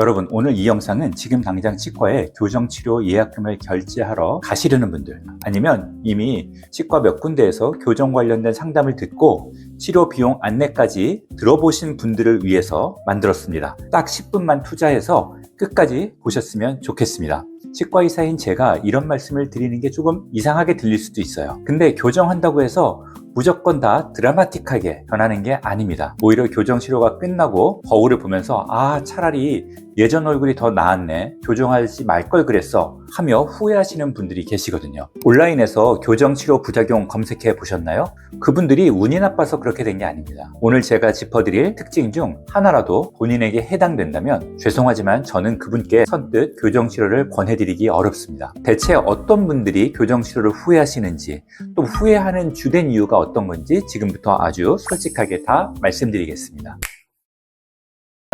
여러분, 오늘 이 영상은 지금 당장 치과에 교정치료 예약금을 결제하러 가시려는 분들, 아니면 이미 치과 몇 군데에서 교정 관련된 상담을 듣고 치료 비용 안내까지 들어보신 분들을 위해서 만들었습니다. 딱 10분만 투자해서 끝까지 보셨으면 좋겠습니다. 치과의사인 제가 이런 말씀을 드리는 게 조금 이상하게 들릴 수도 있어요. 근데 교정한다고 해서 무조건 다 드라마틱하게 변하는 게 아닙니다. 오히려 교정치료가 끝나고 거울을 보면서 차라리 예전 얼굴이 더 나았네, 교정하지 말 걸 그랬어 하며 후회하시는 분들이 계시거든요. 온라인에서 교정치료 부작용 검색해 보셨나요? 그분들이 운이 나빠서 그렇게 된 게 아닙니다. 오늘 제가 짚어드릴 특징 중 하나라도 본인에게 해당된다면 죄송하지만 저는 그분께 선뜻 교정치료를 권해드리기 어렵습니다. 대체 어떤 분들이 교정치료를 후회하시는지, 또 후회하는 주된 이유가 어떤 건지 지금부터 아주 솔직하게 다 말씀드리겠습니다.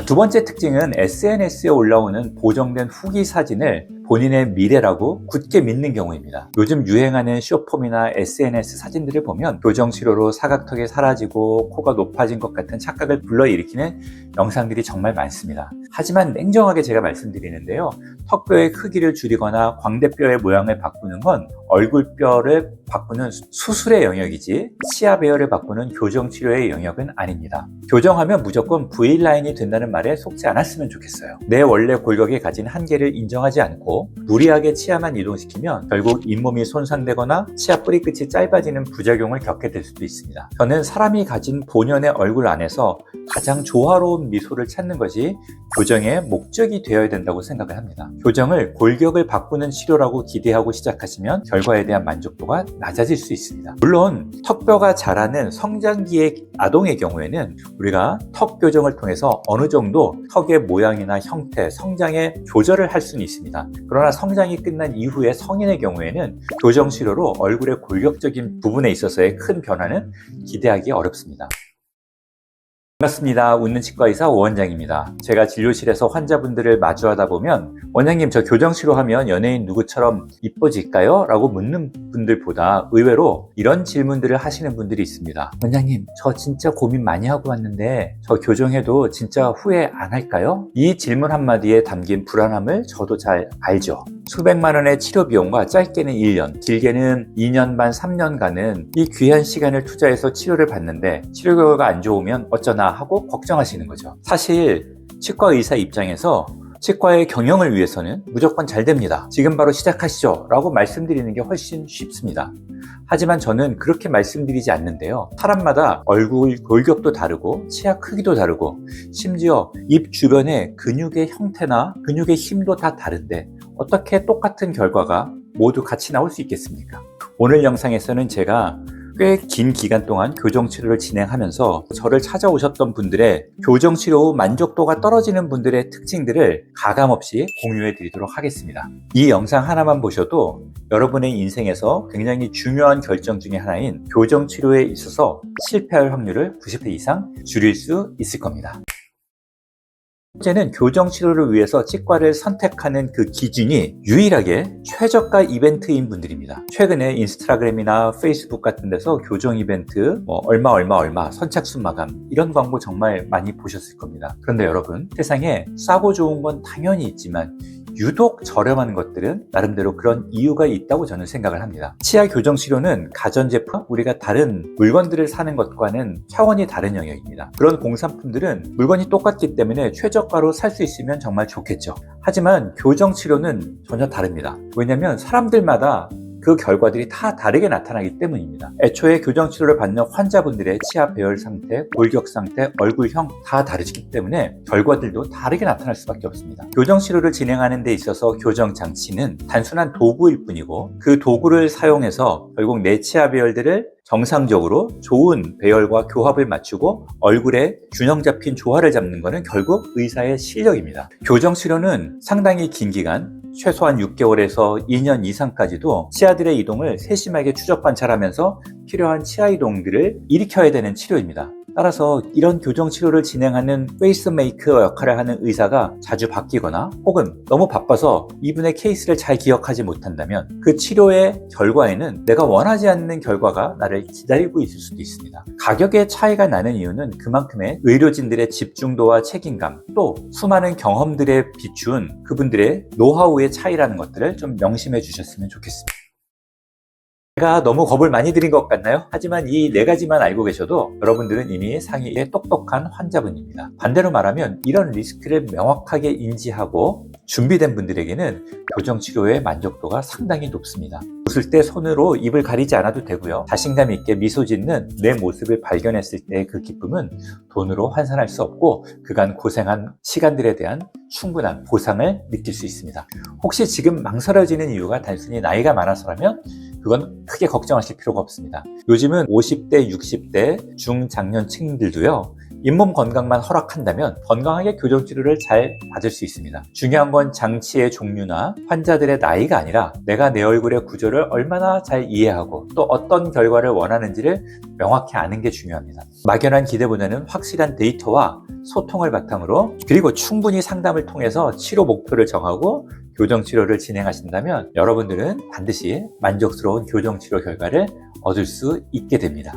두 번째 특징은 SNS에 올라오는 보정된 후기 사진을 본인의 미래라고 굳게 믿는 경우입니다. 요즘 유행하는 쇼폼이나 SNS 사진들을 보면 교정치료로 사각턱이 사라지고 코가 높아진 것 같은 착각을 불러일으키는 영상들이 정말 많습니다. 하지만 냉정하게 제가 말씀드리는데요, 턱뼈의 크기를 줄이거나 광대뼈의 모양을 바꾸는 건 얼굴뼈를 바꾸는 수술의 영역이지 치아 배열을 바꾸는 교정치료의 영역은 아닙니다. 교정하면 무조건 V라인이 된다는 말에 속지 않았으면 좋겠어요. 내 원래 골격이 가진 한계를 인정하지 않고 무리하게 치아만 이동시키면 결국 잇몸이 손상되거나 치아 뿌리 끝이 짧아지는 부작용을 겪게 될 수도 있습니다. 저는 사람이 가진 본연의 얼굴 안에서 가장 조화로운 미소를 찾는 것이 교정의 목적이 되어야 된다고 생각을 합니다. 교정을 골격을 바꾸는 치료라고 기대하고 시작하시면 결과에 대한 만족도가 낮아질 수 있습니다. 물론 턱뼈가 자라는 성장기의 아동의 경우에는 우리가 턱 교정을 통해서 어느 정도 턱의 모양이나 형태, 성장의 조절을 할 수는 있습니다. 그러나 성장이 끝난 이후의 성인의 경우에는 교정 치료로 얼굴의 골격적인 부분에 있어서의 큰 변화는 기대하기 어렵습니다. 반갑습니다. 웃는 치과의사 오원장입니다. 제가 진료실에서 환자분들을 마주하다 보면 원장님, 저 교정치료하면 연예인 누구처럼 이뻐질까요? 라고 묻는 분들보다 의외로 이런 질문들을 하시는 분들이 있습니다. 원장님, 저 진짜 고민 많이 하고 왔는데 저 교정해도 진짜 후회 안 할까요? 이 질문 한마디에 담긴 불안함을 저도 잘 알죠. 수백만 원의 치료 비용과 짧게는 1년, 길게는 2년 반, 3년간은 이 귀한 시간을 투자해서 치료를 받는데 치료 결과가 안 좋으면 어쩌나 하고 걱정하시는 거죠. 사실 치과 의사 입장에서 치과의 경영을 위해서는 무조건 잘 됩니다, 지금 바로 시작하시죠 라고 말씀드리는 게 훨씬 쉽습니다. 하지만 저는 그렇게 말씀드리지 않는데요, 사람마다 얼굴 골격도 다르고 치아 크기도 다르고 심지어 입 주변의 근육의 형태나 근육의 힘도 다 다른데 어떻게 똑같은 결과가 모두 같이 나올 수 있겠습니까? 오늘 영상에서는 제가 꽤 긴 기간 동안 교정치료를 진행하면서 저를 찾아오셨던 분들의 교정치료 후 만족도가 떨어지는 분들의 특징들을 가감없이 공유해 드리도록 하겠습니다. 이 영상 하나만 보셔도 여러분의 인생에서 굉장히 중요한 결정 중에 하나인 교정치료에 있어서 실패할 확률을 90% 이상 줄일 수 있을 겁니다. 첫째는 교정치료를 위해서 치과를 선택하는 그 기준이 유일하게 최저가 이벤트인 분들입니다. 최근에 인스타그램이나 페이스북 같은 데서 교정 이벤트 얼마 선착순 마감 이런 광고 정말 많이 보셨을 겁니다. 그런데 여러분, 세상에 싸고 좋은 건 당연히 있지만 유독 저렴한 것들은 나름대로 그런 이유가 있다고 저는 생각을 합니다. 치아 교정 치료는 가전제품, 우리가 다른 물건들을 사는 것과는 차원이 다른 영역입니다. 그런 공산품들은 물건이 똑같기 때문에 최저가로 살 수 있으면 정말 좋겠죠. 하지만 교정 치료는 전혀 다릅니다. 왜냐하면 사람들마다 그 결과들이 다 다르게 나타나기 때문입니다. 애초에 교정치료를 받는 환자분들의 치아 배열 상태, 골격 상태, 얼굴형 다 다르기 때문에 결과들도 다르게 나타날 수밖에 없습니다. 교정치료를 진행하는 데 있어서 교정장치는 단순한 도구일 뿐이고 그 도구를 사용해서 결국 내 치아 배열들을 정상적으로 좋은 배열과 교합을 맞추고 얼굴에 균형 잡힌 조화를 잡는 것은 결국 의사의 실력입니다. 교정치료는 상당히 긴 기간, 최소한 6개월에서 2년 이상까지도 치아들의 이동을 세심하게 추적 관찰하면서 필요한 치아 이동들을 일으켜야 되는 치료입니다. 따라서 이런 교정 치료를 진행하는 페이스메이커 역할을 하는 의사가 자주 바뀌거나 혹은 너무 바빠서 이분의 케이스를 잘 기억하지 못한다면 그 치료의 결과에는 내가 원하지 않는 결과가 나를 기다리고 있을 수도 있습니다. 가격의 차이가 나는 이유는 그만큼의 의료진들의 집중도와 책임감, 또 수많은 경험들에 비춘 그분들의 노하우의 차이라는 것들을 좀 명심해 주셨으면 좋겠습니다. 제가 너무 겁을 많이 들인 것 같나요? 하지만 이 네 가지만 알고 계셔도 여러분들은 이미 상위의 똑똑한 환자분입니다. 반대로 말하면 이런 리스크를 명확하게 인지하고 준비된 분들에게는 교정치료의 만족도가 상당히 높습니다. 웃을 때 손으로 입을 가리지 않아도 되고요. 자신감 있게 미소 짓는 내 모습을 발견했을 때의 그 기쁨은 돈으로 환산할 수 없고 그간 고생한 시간들에 대한 충분한 보상을 느낄 수 있습니다. 혹시 지금 망설여지는 이유가 단순히 나이가 많아서라면 그건 크게 걱정하실 필요가 없습니다. 요즘은 50대, 60대 중장년층들도요. 잇몸 건강만 허락한다면 건강하게 교정치료를 잘 받을 수 있습니다. 중요한 건 장치의 종류나 환자들의 나이가 아니라 내가 내 얼굴의 구조를 얼마나 잘 이해하고 또 어떤 결과를 원하는지를 명확히 아는 게 중요합니다. 막연한 기대보다는 확실한 데이터와 소통을 바탕으로 그리고 충분히 상담을 통해서 치료 목표를 정하고 교정치료를 진행하신다면 여러분들은 반드시 만족스러운 교정치료 결과를 얻을 수 있게 됩니다.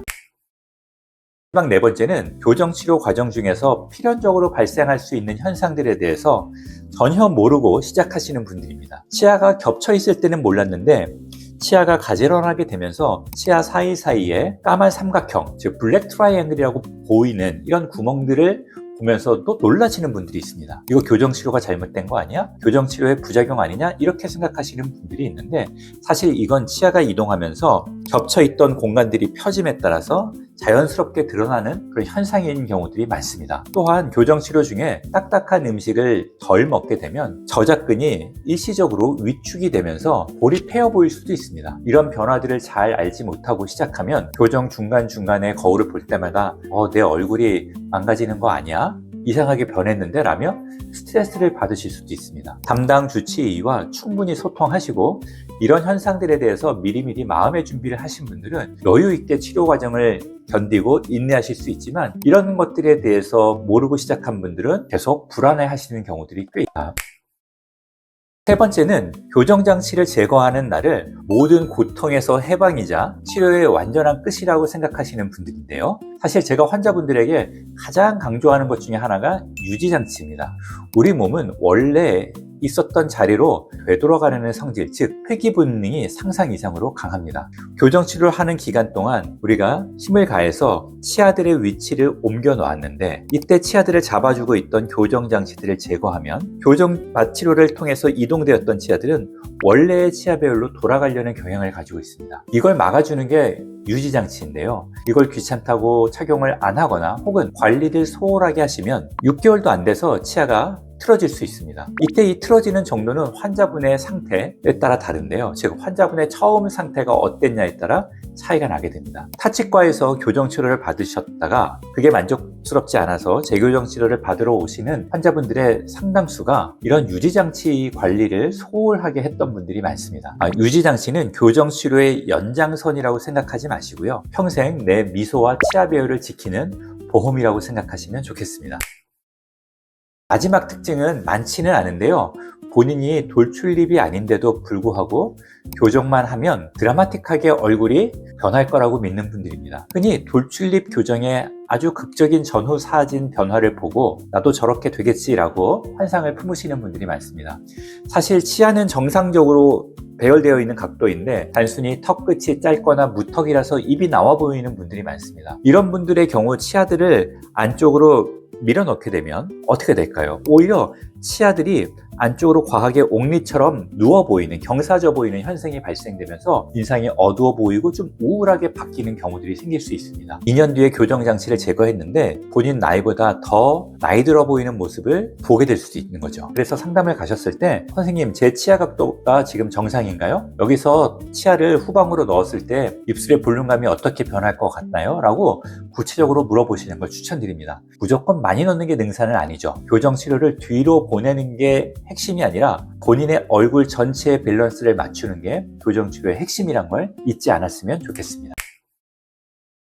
마지막 네 번째는 교정치료 과정 중에서 필연적으로 발생할 수 있는 현상들에 대해서 전혀 모르고 시작하시는 분들입니다. 치아가 겹쳐 있을 때는 몰랐는데 치아가 가지런하게 되면서 치아 사이사이에 까만 삼각형, 즉 블랙 트라이앵글이라고 보이는 이런 구멍들을 보면서도 놀라시는 분들이 있습니다. 이거 교정치료가 잘못된 거 아니야? 교정치료의 부작용 아니냐? 이렇게 생각하시는 분들이 있는데 사실 이건 치아가 이동하면서 겹쳐있던 공간들이 펴짐에 따라서 자연스럽게 드러나는 그런 현상인 경우들이 많습니다. 또한 교정치료 중에 딱딱한 음식을 덜 먹게 되면 저작근이 일시적으로 위축이 되면서 볼이 패여 보일 수도 있습니다. 이런 변화들을 잘 알지 못하고 시작하면 교정 중간중간에 거울을 볼 때마다 내 얼굴이 망가지는 거 아니야? 이상하게 변했는데 라며 스트레스를 받으실 수도 있습니다. 담당 주치의와 충분히 소통하시고 이런 현상들에 대해서 미리미리 마음의 준비를 하신 분들은 여유 있게 치료 과정을 견디고 인내하실 수 있지만 이런 것들에 대해서 모르고 시작한 분들은 계속 불안해 하시는 경우들이 꽤 있다. 세 번째는 교정장치를 제거하는 날을 모든 고통에서 해방이자 치료의 완전한 끝이라고 생각하시는 분들인데요. 사실 제가 환자분들에게 가장 강조하는 것 중에 하나가 유지장치입니다. 우리 몸은 원래 있었던 자리로 되돌아가려는 성질, 즉 회귀 본능이 상상 이상으로 강합니다. 교정치료를 하는 기간 동안 우리가 힘을 가해서 치아들의 위치를 옮겨 놓았는데 이때 치아들을 잡아주고 있던 교정장치들을 제거하면 교정 치료를 통해서 이동되었던 치아들은 원래의 치아 배열로 돌아가려는 경향을 가지고 있습니다. 이걸 막아주는 게 유지장치인데요. 이걸 귀찮다고 착용을 안 하거나 혹은 관리를 소홀하게 하시면 6개월도 안 돼서 치아가 틀어질 수 있습니다. 이때 이 틀어지는 정도는 환자분의 상태에 따라 다른데요. 즉 환자분의 처음 상태가 어땠냐에 따라 차이가 나게 됩니다. 타치과에서 교정치료를 받으셨다가 그게 만족스럽지 않아서 재교정치료를 받으러 오시는 환자분들의 상당수가 이런 유지장치 관리를 소홀하게 했던 분들이 많습니다. 유지장치는 교정치료의 연장선이라고 생각하지 마시고요. 평생 내 미소와 치아 배열을 지키는 보험이라고 생각하시면 좋겠습니다. 마지막 특징은 많지는 않은데요. 본인이 돌출입이 아닌데도 불구하고 교정만 하면 드라마틱하게 얼굴이 변할 거라고 믿는 분들입니다. 흔히 돌출입 교정의 아주 극적인 전후 사진 변화를 보고 나도 저렇게 되겠지라고 환상을 품으시는 분들이 많습니다. 사실 치아는 정상적으로 배열되어 있는 각도인데 단순히 턱 끝이 짧거나 무턱이라서 입이 나와 보이는 분들이 많습니다. 이런 분들의 경우 치아들을 안쪽으로 밀어넣게 되면 어떻게 될까요? 오히려 치아들이 안쪽으로 과하게 옥리처럼 누워 보이는, 경사져 보이는 현상이 발생되면서 인상이 어두워 보이고 좀 우울하게 바뀌는 경우들이 생길 수 있습니다. 2년 뒤에 교정장치를 제거했는데 본인 나이보다 더 나이 들어 보이는 모습을 보게 될 수도 있는 거죠. 그래서 상담을 가셨을 때 선생님, 제 치아 각도가 지금 정상인가요? 여기서 치아를 후방으로 넣었을 때 입술의 볼륨감이 어떻게 변할 것 같나요? 라고 구체적으로 물어보시는 걸 추천드립니다. 무조건 많이 넣는 게 능사는 아니죠. 교정치료를 뒤로 보내는 게 핵심이 아니라 본인의 얼굴 전체의 밸런스를 맞추는 게 교정치료의 핵심이란 걸 잊지 않았으면 좋겠습니다.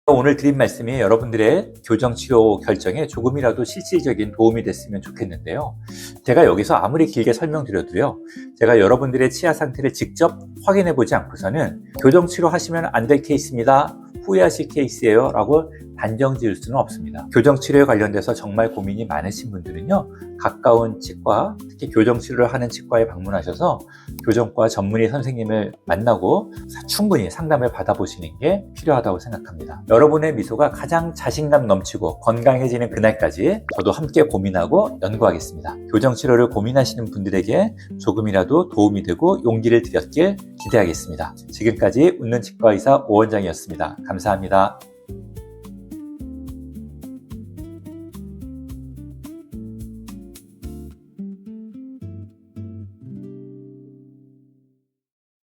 오늘 드린 말씀이 여러분들의 교정치료 결정에 조금이라도 실질적인 도움이 됐으면 좋겠는데요. 제가 여기서 아무리 길게 설명드려도요, 제가 여러분들의 치아 상태를 직접 확인해 보지 않고서는 교정치료 하시면 안 될 케이스입니다, 후회하실 케이스예요 라고 단정 지을 수는 없습니다. 교정치료에 관련돼서 정말 고민이 많으신 분들은요, 가까운 치과, 특히 교정치료를 하는 치과에 방문하셔서 교정과 전문의 선생님을 만나고 충분히 상담을 받아보시는 게 필요하다고 생각합니다. 여러분의 미소가 가장 자신감 넘치고 건강해지는 그날까지 저도 함께 고민하고 연구하겠습니다. 교정치료를 고민하시는 분들에게 조금이라도 도움이 되고 용기를 드렸길 기대하겠습니다. 지금까지 웃는 치과의사 오원장이었습니다. 감사합니다.